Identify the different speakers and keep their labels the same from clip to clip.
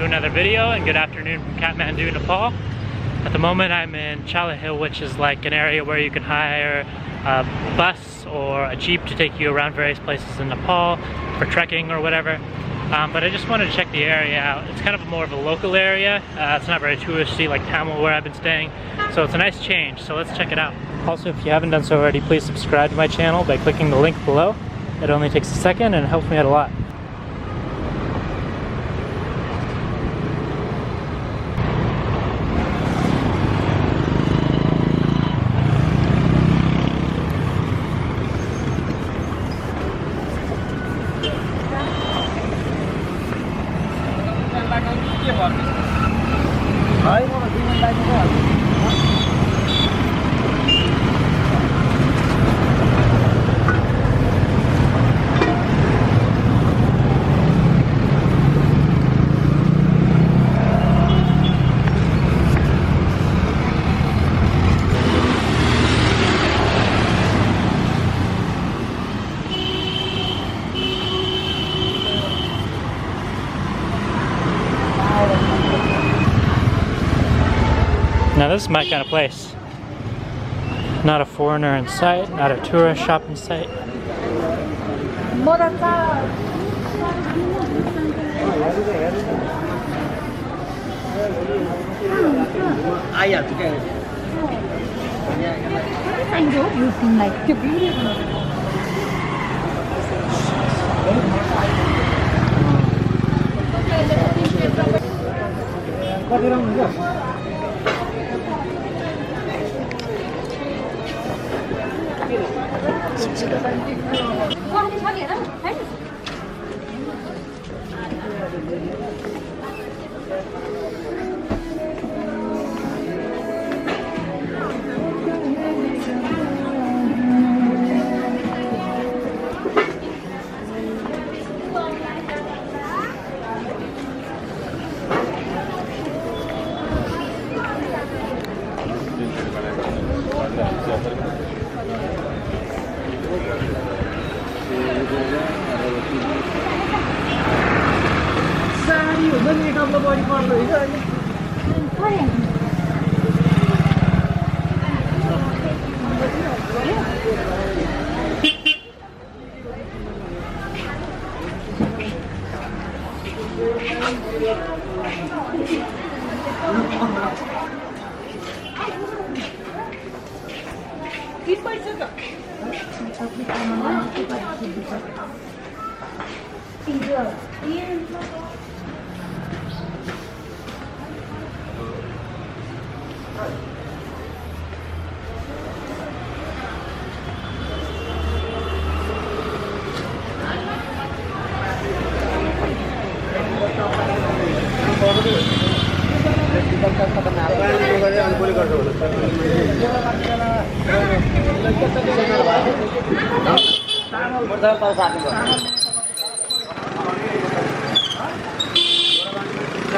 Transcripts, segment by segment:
Speaker 1: another video, and good afternoon from Kathmandu, Nepal. At the moment I'm in CHABAHIL, which is like an area where you can hire a bus or a jeep to take you around various places in Nepal for trekking or whatever. But I just wanted to check the area out. It's kind of more of a local area. It's not very touristy like Tamil where I've been staying, so it's a nice change, so let's check it out. Also, if you haven't done so already, please subscribe to my channel by clicking the link below. It only takes a second and it helps me out a lot. Now this is my kind of place. Not a foreigner in sight, not a tourist shop in sight.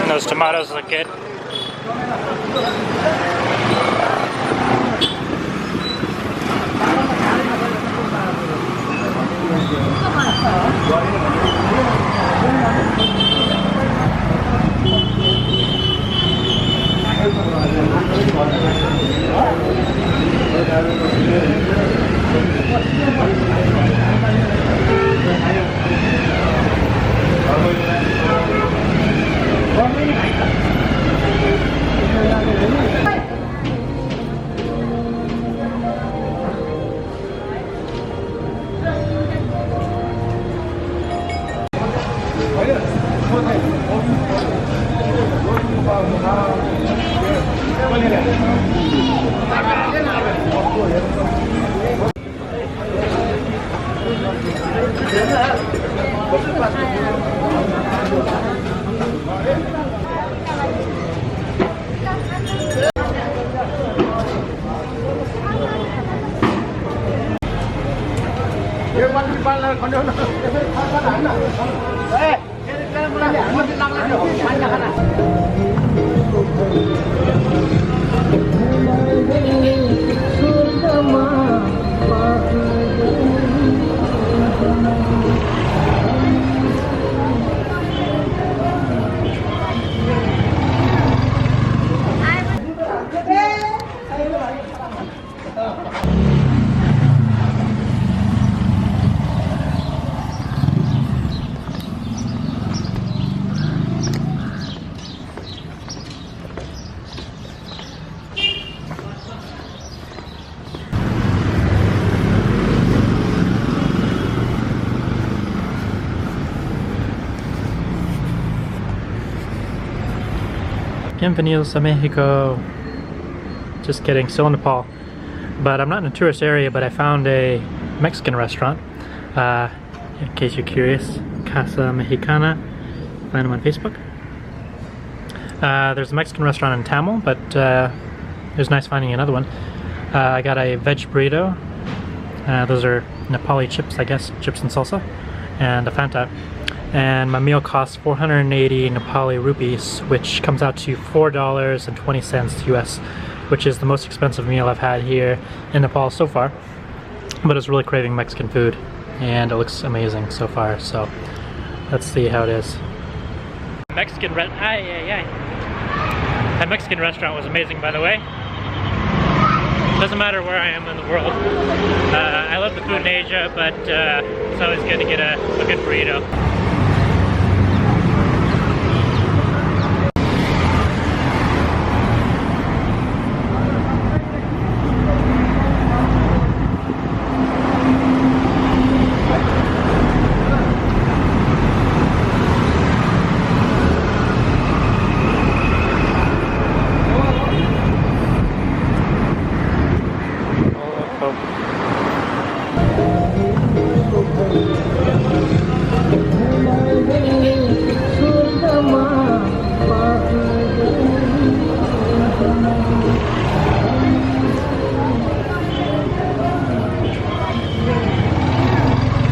Speaker 1: And those tomatoes look good. Bienvenidos a Mexico. Just kidding, still in Nepal. But I'm not in a tourist area, but I found a Mexican restaurant. In case you're curious, Casa Mexicana. Find them on Facebook. There's a Mexican restaurant in Tamil, but it was nice finding another one. I got a veg burrito. Those are Nepali chips, I guess, chips and salsa, and a Fanta. And my meal costs 480 Nepali rupees, which comes out to $4.20 US, which is the most expensive meal I've had here in Nepal so far. But I was really craving Mexican food, and it looks amazing so far, so let's see how it is. That Mexican restaurant was amazing, by the way. Doesn't matter where I am in the world. I love the food in Asia, but it's always good to get a good burrito.